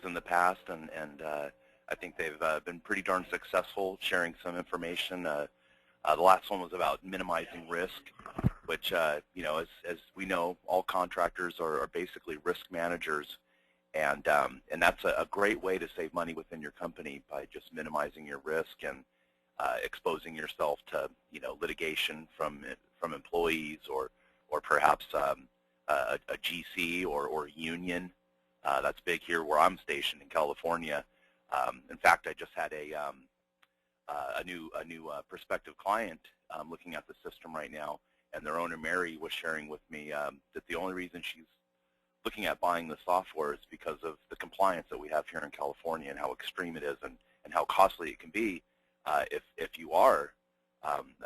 in the past, and I think they've been pretty darn successful sharing some information. The last one was about minimizing risk, which, you know, as we know, all contractors are basically risk managers, and that's a great way to save money within your company by just minimizing your risk and exposing yourself to, you know, litigation from employees or perhaps a GC or union. That's big here where I'm stationed in California. In fact, I just had a new prospective client looking at the system right now, and their owner, Mary, was sharing with me that the only reason she's looking at buying the software is because of the compliance that we have here in California and how extreme it is and how costly it can be if you are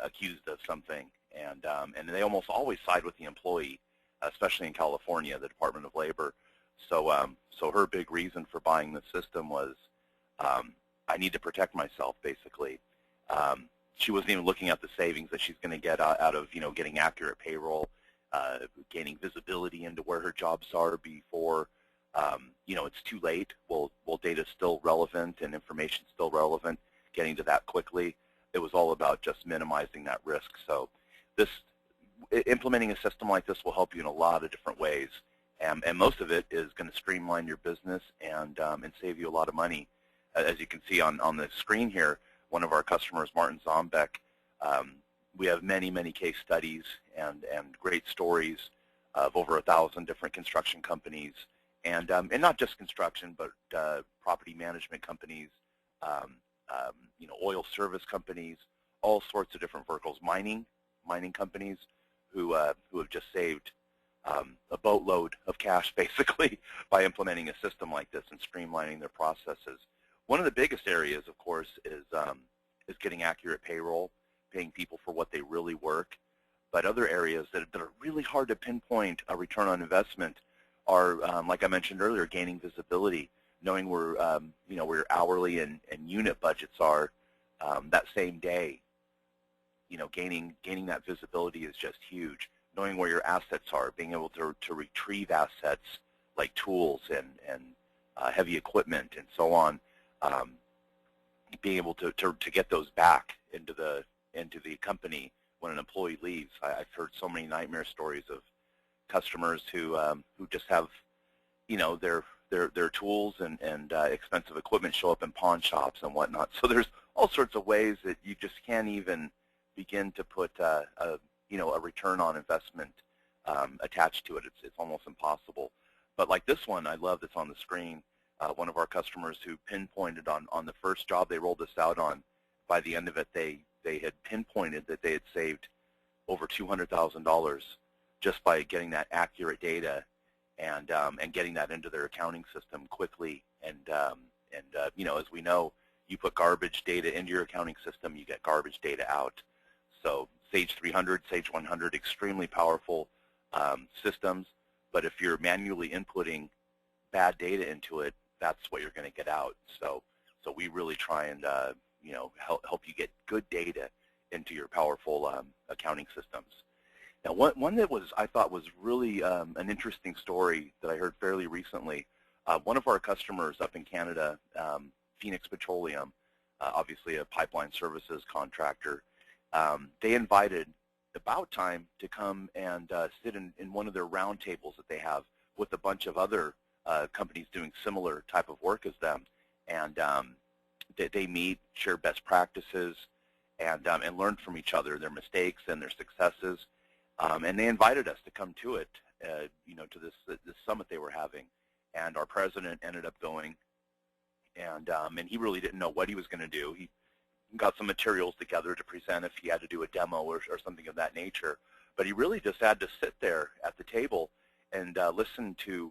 accused of something. And they almost always side with the employee, especially in California, the Department of Labor. So so her big reason for buying the system was I need to protect myself, basically. She wasn't even looking at the savings that she's going to get out of, you know, getting accurate payroll, gaining visibility into where her jobs are before, you know, it's too late. Well, data's still relevant and information's still relevant, getting to that quickly. It was all about just minimizing that risk. So implementing a system like this will help you in a lot of different ways. And most of it is going to streamline your business and save you a lot of money. As you can see on the screen here, one of our customers, Martin Zombeck, we have many, many case studies and great stories of over 1,000 different construction companies, and not just construction, but property management companies, you know, oil service companies, all sorts of different verticals, mining companies who have just saved a boatload of cash, basically, by implementing a system like this and streamlining their processes. One of the biggest areas, of course, is getting accurate payroll, paying people for what they really work. But other areas that are really hard to pinpoint a return on investment are, like I mentioned earlier, gaining visibility, knowing where you know, where your hourly and unit budgets are that same day. You know, gaining that visibility is just huge. Knowing where your assets are, being able to retrieve assets like tools and heavy equipment and so on, being able to get those back into the company when an employee leaves. I've heard so many nightmare stories of customers who just have, you know, their tools and expensive equipment show up in pawn shops and whatnot. So there's all sorts of ways that you just can't even begin to put you know, a return on investment attached to it. It's almost impossible. But like this one, I love that's on the screen. One of our customers who pinpointed on the first job they rolled this out on, by the end of it, they had pinpointed that they had saved over $200,000 just by getting that accurate data and getting that into their accounting system quickly. And you know, as we know, you put garbage data into your accounting system, you get garbage data out. So Sage 300, Sage 100, extremely powerful systems, but if you're manually inputting bad data into it, that's what you're going to get out. So we really try and you know, help you get good data into your powerful accounting systems. Now, one that I thought was really an interesting story that I heard fairly recently. One of our customers up in Canada, Phoenix Petroleum, obviously a pipeline services contractor, they invited AboutTime to come and sit in one of their round tables that they have with a bunch of other companies doing similar type of work as them, and they meet, share best practices, and learn from each other, their mistakes and their successes. And they invited us to come to it, you know, to this summit they were having, and our president ended up going, and he really didn't know what he was going to do. He got some materials together to present if he had to do a demo or something of that nature, but he really just had to sit there at the table and listen to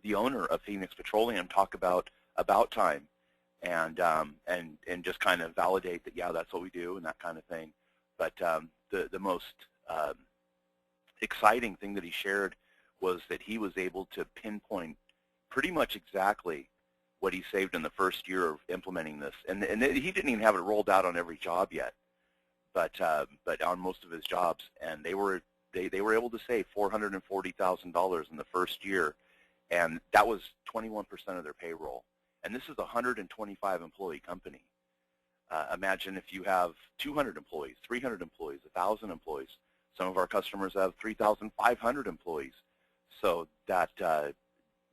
the owner of Phoenix Petroleum talk about AboutTime and just kind of validate that, yeah, that's what we do and that kind of thing. But the most exciting thing that he shared was that he was able to pinpoint pretty much exactly what he saved in the first year of implementing this, and he didn't even have it rolled out on every job yet, but on most of his jobs, and they were able to save $440,000 in the first year, and that was 21% of their payroll. And this is a 125 employee company. Imagine if you have 200 employees, 300 employees, 1,000 employees. Some of our customers have 3,500 employees. So that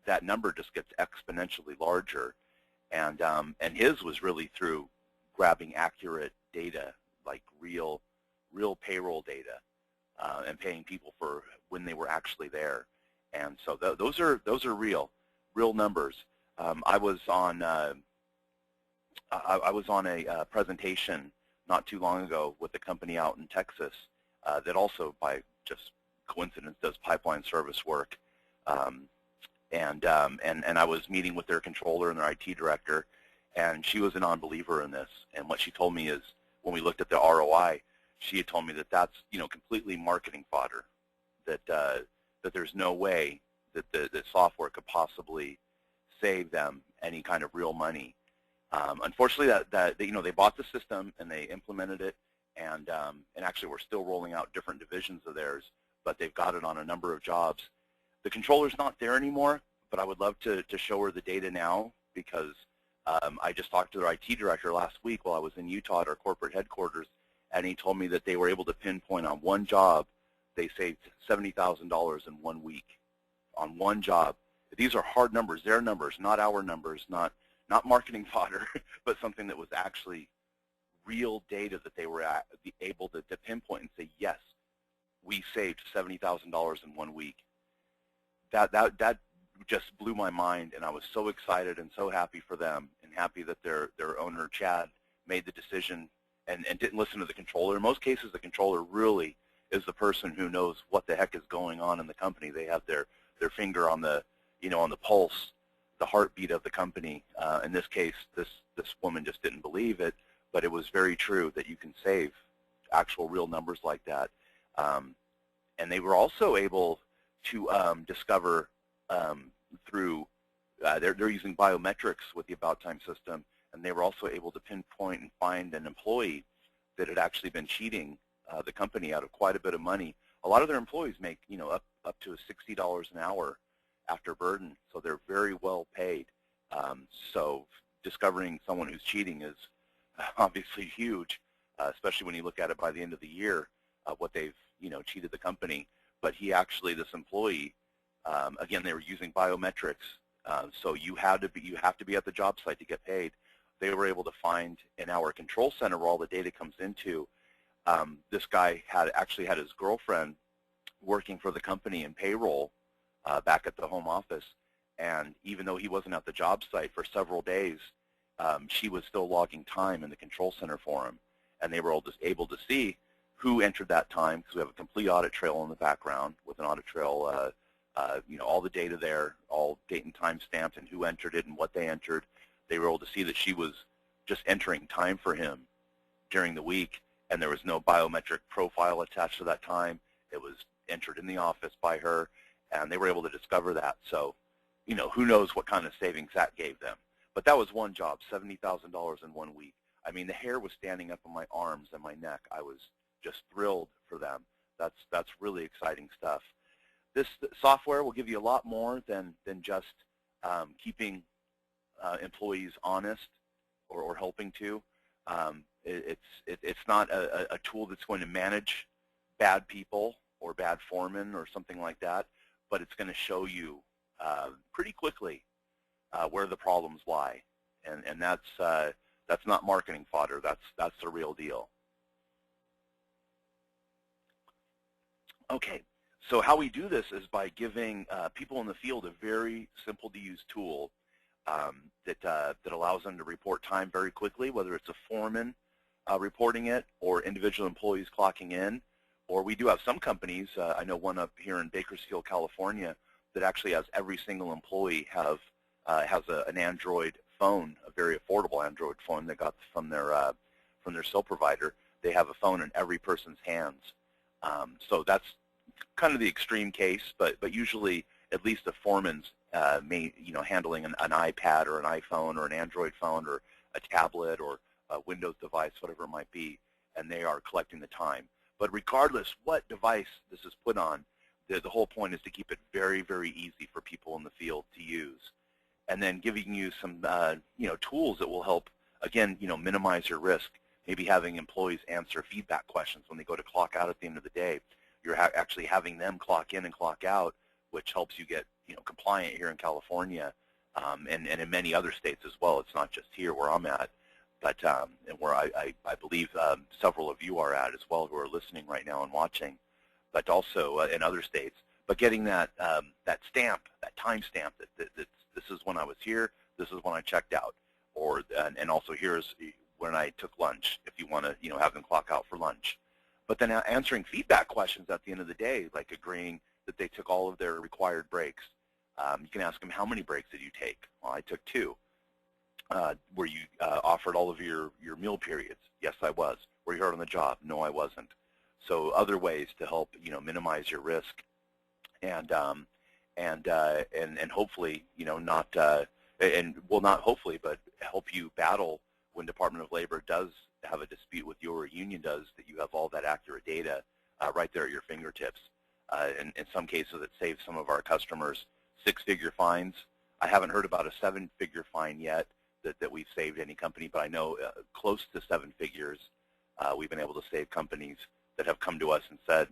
that number just gets exponentially larger. And his was really through grabbing accurate data, like real payroll data, and paying people for when they were actually there. And so those are real numbers. I was on a presentation not too long ago with a company out in Texas that also, by just coincidence, does pipeline service work. And I was meeting with their controller and their IT director, and she was a non-believer in this. And what she told me is, when we looked at the ROI, she had told me that that's completely marketing fodder. That there's no way that the software could possibly save them any kind of real money. Unfortunately, they bought the system and they implemented it, and actually we're still rolling out different divisions of theirs, but they've got it on a number of jobs. The controller's not there anymore, but I would love to show her the data now, because I just talked to their IT director last week while I was in Utah at our corporate headquarters, and he told me that they were able to pinpoint on one job they saved $70,000 in 1 week on one job. These are hard numbers, their numbers, not our numbers, not marketing fodder, but something that was actually real data that they were able to pinpoint and say, yes, we saved $70,000 in 1 week. That just blew my mind, and I was so excited and so happy for them, and happy that their owner, Chad, made the decision and didn't listen to the controller. In most cases, the controller really is the person who knows what the heck is going on in the company. They have their finger on the on the pulse, the heartbeat of the company. In this case, this woman just didn't believe it, but it was very true that you can save actual real numbers like that. And they were also able to discover through they're using biometrics with the AboutTime system, and they were also able to pinpoint and find an employee that had actually been cheating the company out of quite a bit of money. A lot of their employees make up to $60 an hour after burden, so they're very well paid. So discovering someone who's cheating is obviously huge, especially when you look at it by the end of the year, what they've cheated the company. But he actually, this employee, again, they were using biometrics, so you have to be at the job site to get paid. They were able to find in our control center where all the data comes into. This guy actually had his girlfriend working for the company in payroll back at the home office, and even though he wasn't at the job site for several days, she was still logging time in the control center for him, and they were able to see who entered that time, because we have a complete audit trail in the background with an audit trail, all the data there, all date and time stamped, and who entered it and what they entered. They were able to see that she was just entering time for him during the week, and there was no biometric profile attached to that time. It was entered in the office by her, and they were able to discover that. So, who knows what kind of savings that gave them. But that was one job, $70,000 in 1 week. I mean, the hair was standing up on my arms and my neck. I was just thrilled for them. That's really exciting stuff. This software will give you a lot more than just keeping employees honest or helping to. It's not a tool that's going to manage bad people or bad foremen or something like that, but it's going to show you pretty quickly where the problems lie, and that's not marketing fodder. That's the real deal. Okay, so how we do this is by giving people in the field a very simple-to-use tool that allows them to report time very quickly, whether it's a foreman reporting it or individual employees clocking in. Or we do have some companies, I know one up here in Bakersfield, California, that actually has every single employee has an Android phone, a very affordable Android phone they got from their cell provider. They have a phone in every person's hands. So that's kind of the extreme case, but usually at least the foreman's handling an iPad or an iPhone or an Android phone or a tablet or a Windows device, whatever it might be, and they are collecting the time. But regardless what device this is put on, The whole point is to keep it very, very easy for people in the field to use, and then giving you some tools that will help, again, minimize your risk. Maybe having employees answer feedback questions when they go to clock out at the end of the day. You're actually having them clock in and clock out, which helps you get compliant here in California, and in many other states as well. It's not just here where I'm at, but and where I believe several of you are at as well, who are listening right now and watching, but also in other states. But getting that that stamp, that time stamp that this is when I was here, this is when I checked out, or and also here's when I took lunch, if you want to have them clock out for lunch. But then answering feedback questions at the end of the day, like agreeing that they took all of their required breaks. You can ask them, how many breaks did you take? Well, I took 2. Were you offered all of your meal periods? Yes, I was. Were you hurt on the job? No, I wasn't. So other ways to help minimize your risk, and hopefully not not hopefully, but help you battle when Department of Labor does have a dispute with you or a union does, that you have all that accurate data right there at your fingertips. In some cases, it saves some of our customers 6-figure fines. I haven't heard about a 7-figure fine yet that we've saved any company, but I know close to 7 figures we've been able to save companies that have come to us and said,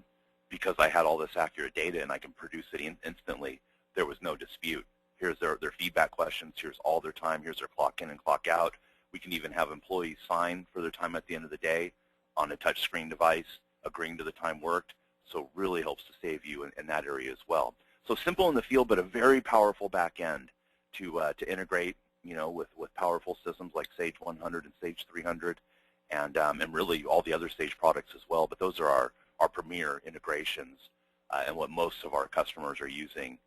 because I had all this accurate data and I can produce it instantly, there was no dispute. Here's their feedback questions, here's all their time, here's their clock in and clock out. We can even have employees sign for their time at the end of the day on a touch screen device, agreeing to the time worked. So really helps to save you in that area as well. So simple in the field, but a very powerful back end to integrate, with powerful systems like Sage 100 and Sage 300, and really all the other Sage products as well. But those are our premier integrations and what most of our customers are using.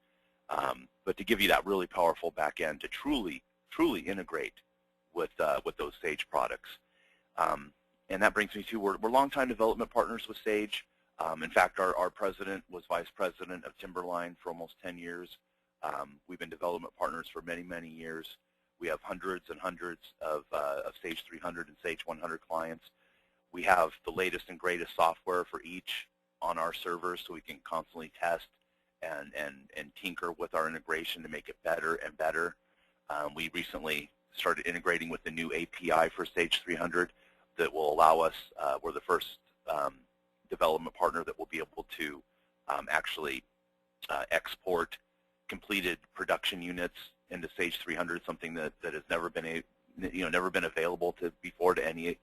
But to give you that really powerful back end to truly integrate with those Sage products. And that brings me to, we're longtime development partners with Sage. In fact, our president was vice president of Timberline for almost 10 years. We've been development partners for many, many years. We have hundreds and hundreds of Sage 300 and Sage 100 clients. We have the latest and greatest software for each on our servers, so we can constantly test and tinker with our integration to make it better and better. We recently started integrating with the new API for Sage 300 that will allow us, we're the first development partner that will be able to actually export completed production units into Sage 300, something that has never been never been available before to any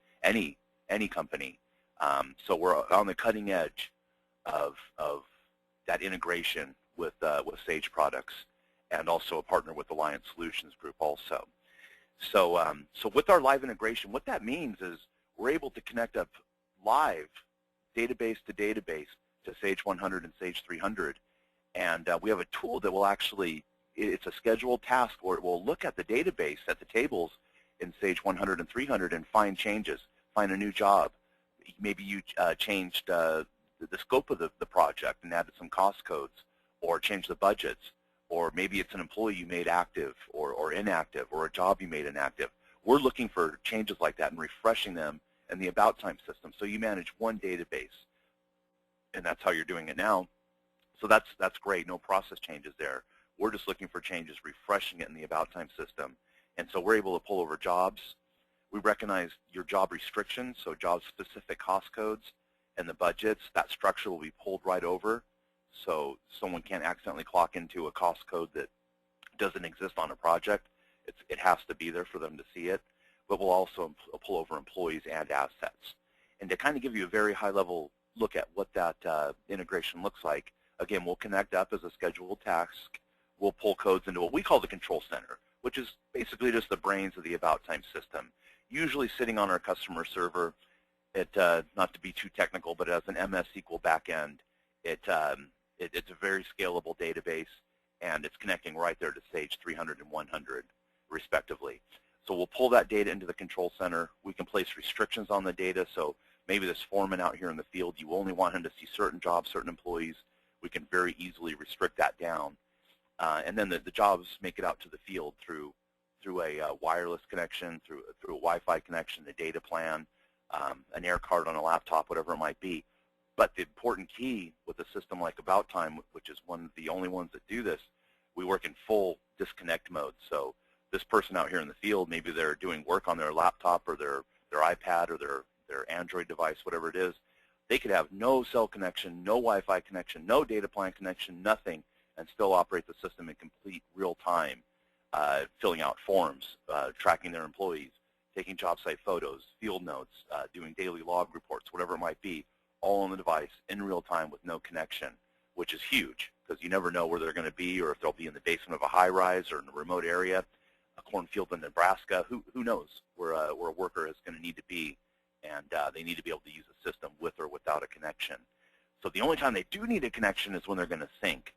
company. So we're on the cutting edge of that integration with Sage products, and also a partner with Alliance Solutions Group also. So with our live integration, what that means is we're able to connect up live, database to database, to Sage 100 and Sage 300. And we have a tool that will actually, it's a scheduled task where it will look at the database, at the tables in Sage 100 and 300 and find changes, find a new job. Maybe you changed the scope of the project and added some cost codes, or changed the budgets, or maybe it's an employee you made active or inactive, or a job you made inactive. We're looking for changes like that and refreshing them in the AboutTime system. So you manage one database, and that's how you're doing it now. So that's great. No process changes there. We're just looking for changes, refreshing it in the AboutTime system. And so we're able to pull over jobs. We recognize your job restrictions, so job-specific cost codes and the budgets. That structure will be pulled right over, so someone can't accidentally clock into a cost code that doesn't exist on a project. It has to be there for them to see it. But we'll also pull over employees and assets. And to kind of give you a very high-level look at what that integration looks like, again, we'll connect up as a scheduled task. We'll pull codes into what we call the control center, which is basically just the brains of the AboutTime system, usually sitting on our customer server. Not to be too technical, but it has an MS SQL backend. It's a very scalable database, and it's connecting right there to Sage 300 and 100, respectively. So we'll pull that data into the control center. We can place restrictions on the data. So maybe this foreman out here in the field, you only want him to see certain jobs, certain employees. We can very easily restrict that down. And then the jobs make it out to the field through a wireless connection, through a Wi-Fi connection, a data plan, an air card on a laptop, whatever it might be. But the important key with a system like AboutTime, which is one of the only ones that do this, we work in full disconnect mode. So this person out here in the field, maybe they're doing work on their laptop or their iPad or their Android device, whatever it is. They could have no cell connection, no Wi-Fi connection, no data plan connection, nothing, and still operate the system in complete real time, filling out forms, tracking their employees, taking job site photos, field notes, doing daily log reports, whatever it might be, all on the device in real time with no connection, which is huge because you never know where they're going to be or if they'll be in the basement of a high-rise or in a remote area, a cornfield in Nebraska. Who knows where a worker is going to need to be, and they need to be able to use a system with or without a connection. So the only time they do need a connection is when they're going to sync.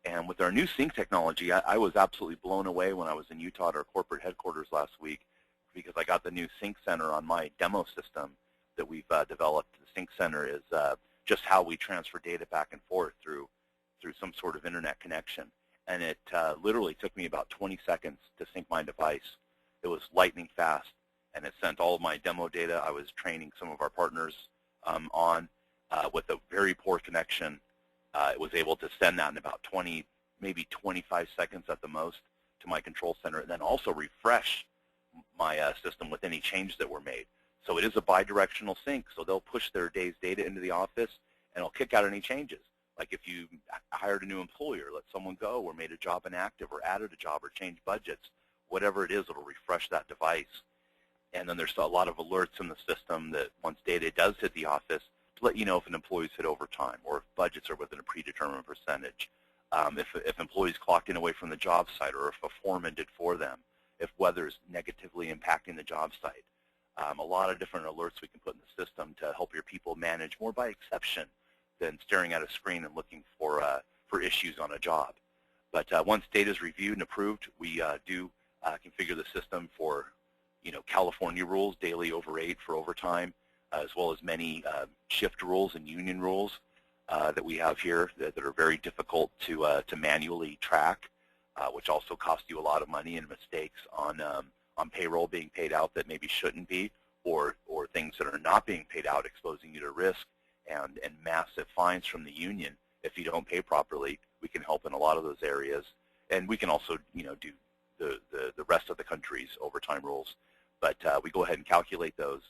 And with our new sync technology, I was absolutely blown away when I was in Utah at our corporate headquarters last week because I got the new sync center on my demo system that we've developed. The sync center is just how we transfer data back and forth through some sort of internet connection. And it literally took me about 20 seconds to sync my device. It was lightning fast, and it sent all of my demo data I was training some of our partners on with a very poor connection. It was able to send that in about 20, maybe 25 seconds at the most to my control center, and then also refresh my system with any changes that were made. So it is a bidirectional sync, so they'll push their day's data into the office, and it'll kick out any changes. Like if you hired a new employee or let someone go or made a job inactive or added a job or changed budgets, whatever it is, it'll refresh that device. And then there's a lot of alerts in the system that once data does hit the office, to let you know if an employee's hit overtime or if budgets are within a predetermined percentage, if employees clocked in away from the job site or if a foreman did for them, if weather is negatively impacting the job site. A lot of different alerts we can put in the system to help your people manage more by exception than staring at a screen and looking for issues on a job. But once data is reviewed and approved, we do configure the system for California rules, daily over 8 for overtime, as well as many shift rules and union rules that we have here that are very difficult to manually track, which also cost you a lot of money and mistakes on payroll being paid out that maybe shouldn't be, or things that are not being paid out exposing you to risk and massive fines from the union if you don't pay properly. We can help in a lot of those areas, and we can also do the rest of the country's overtime rules. But we go ahead and calculate those,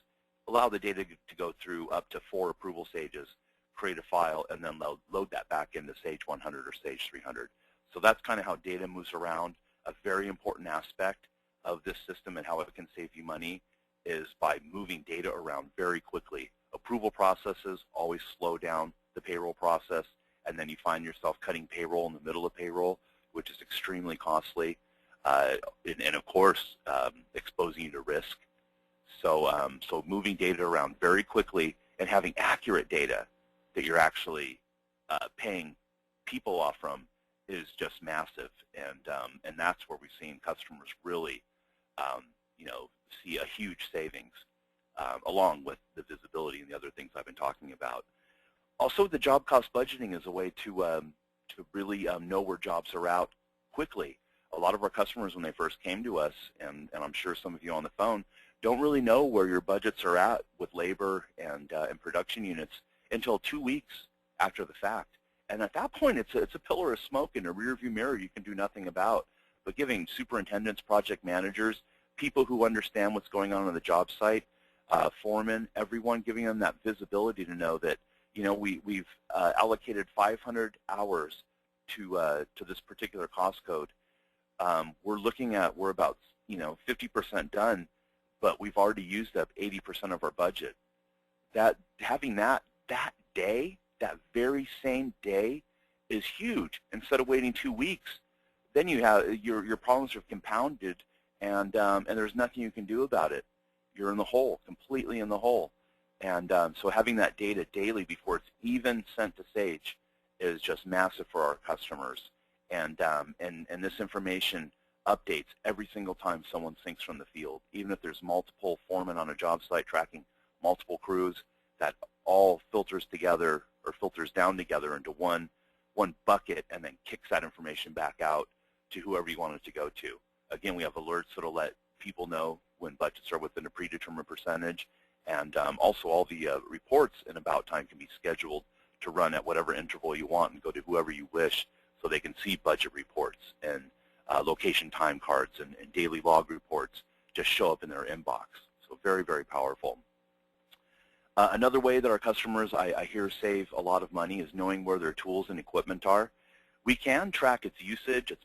allow the data to go through up to 4 approval stages, create a file, and then load that back into Sage 100 or Sage 300. So that's kind of how data moves around. A very important aspect of this system and how it can save you money is by moving data around very quickly. Approval processes always slow down the payroll process, and then you find yourself cutting payroll in the middle of payroll, which is extremely costly, and of course, exposing you to risk. So, so moving data around very quickly and having accurate data that you're actually paying people off from is just massive, and that's where we've seen customers really, see a huge savings, along with the visibility and the other things I've been talking about. Also, the job cost budgeting is a way to really know where jobs are out quickly. A lot of our customers, when they first came to us, and I'm sure some of you on the phone, don't really know where your budgets are at with labor and production units until 2 weeks after the fact. And at that point, it's a pillar of smoke in a rearview mirror you can do nothing about. But giving superintendents, project managers, people who understand what's going on the job site, foremen, everyone, giving them that visibility to know that we've allocated 500 hours to this particular cost code. We're about 50% done, but we've already used up 80% of our budget. Having that day, that very same day, is huge. Instead of waiting 2 weeks, then you have your problems are compounded, and there's nothing you can do about it. You're in the hole, completely in the hole. And so having that data daily before it's even sent to Sage is just massive for our customers. And this information updates every single time someone syncs from the field. Even if there's multiple foremen on a job site tracking multiple crews, that all filters together or filters down together into one bucket and then kicks that information back out to whoever you want it to go to. Again, we have alerts that will let people know when budgets are within a predetermined percentage, and also all the reports in AboutTime can be scheduled to run at whatever interval you want and go to whoever you wish, so they can see budget reports and location time cards and daily log reports just show up in their inbox. So very, very powerful. Another way that our customers, I hear, save a lot of money is knowing where their tools and equipment are. We can track its usage, its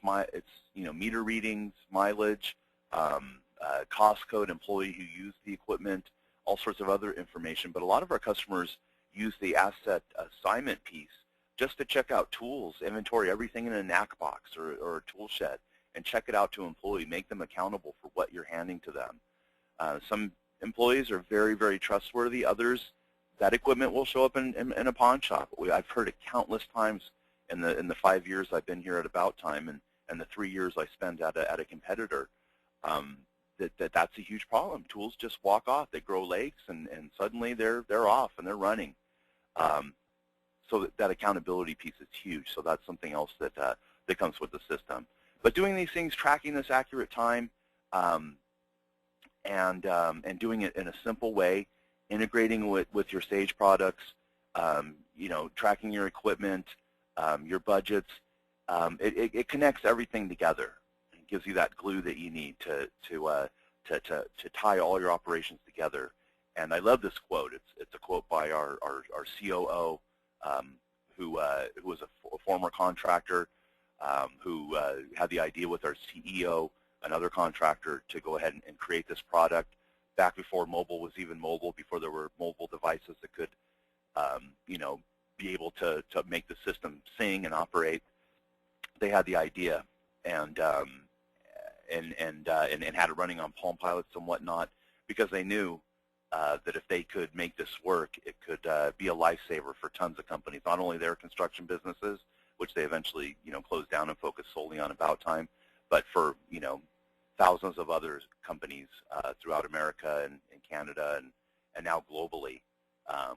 meter readings, mileage, cost code, employee who used the equipment, all sorts of other information. But a lot of our customers use the asset assignment piece just to check out tools, inventory everything in a knack box or a tool shed, and check it out to an employee, make them accountable for what you're handing to them. Some employees are very, very trustworthy. Others, that equipment will show up in a pawn shop. I've heard it countless times in the 5 years I've been here at AboutTime and the 3 years I spent at a competitor. That's a huge problem. Tools just walk off. They grow legs, and suddenly they're off and they're running. So that accountability piece is huge. So that's something else that comes with the system. But doing these things, tracking this accurate time, and doing it in a simple way, integrating with your Sage products, tracking your equipment, your budgets, it connects everything together. It gives you that glue that you need to tie all your operations together. And I love this quote. It's a quote by our COO, who was a former contractor, who had the idea with our CEO, another contractor, to go ahead and create this product back before mobile was even mobile, before there were mobile devices that could, be able to make the system sing and operate. They had the idea and had it running on Palm Pilots and whatnot, because they knew that if they could make this work, it could be a lifesaver for tons of companies, not only their construction businesses, which they eventually closed down and focused solely on AboutTime, but for thousands of other companies throughout America and Canada and now globally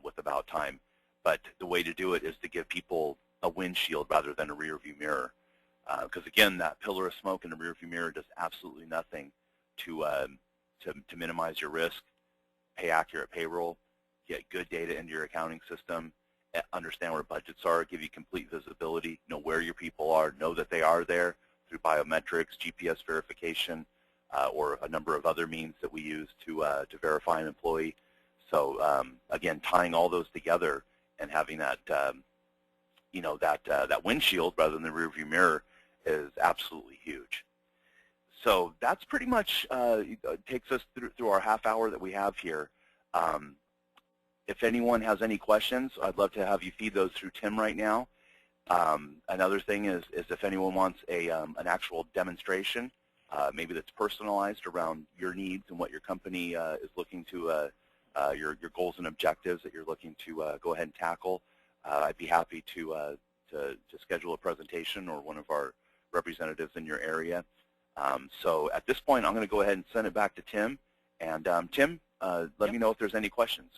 with AboutTime. But the way to do it is to give people a windshield rather than a rear view mirror, because again, that pillar of smoke in the rear view mirror does absolutely nothing to minimize your risk, pay accurate payroll, get good data into your accounting system, understand where budgets are, give you complete visibility, know where your people are, know that they are there through biometrics, GPS verification, or a number of other means that we use to verify an employee. So again, tying all those together and having that that windshield rather than the rear view mirror is absolutely huge. So that's pretty much takes us through our half hour that we have here. If anyone has any questions, I'd love to have you feed those through Tim right now. Another thing is if anyone wants an actual demonstration, maybe that's personalized around your needs and what your company is looking to, your goals and objectives that you're looking to go ahead and tackle, I'd be happy to schedule a presentation or one of our representatives in your area. So at this point, I'm going to go ahead and send it back to Tim. And Tim, let me know if there's any questions.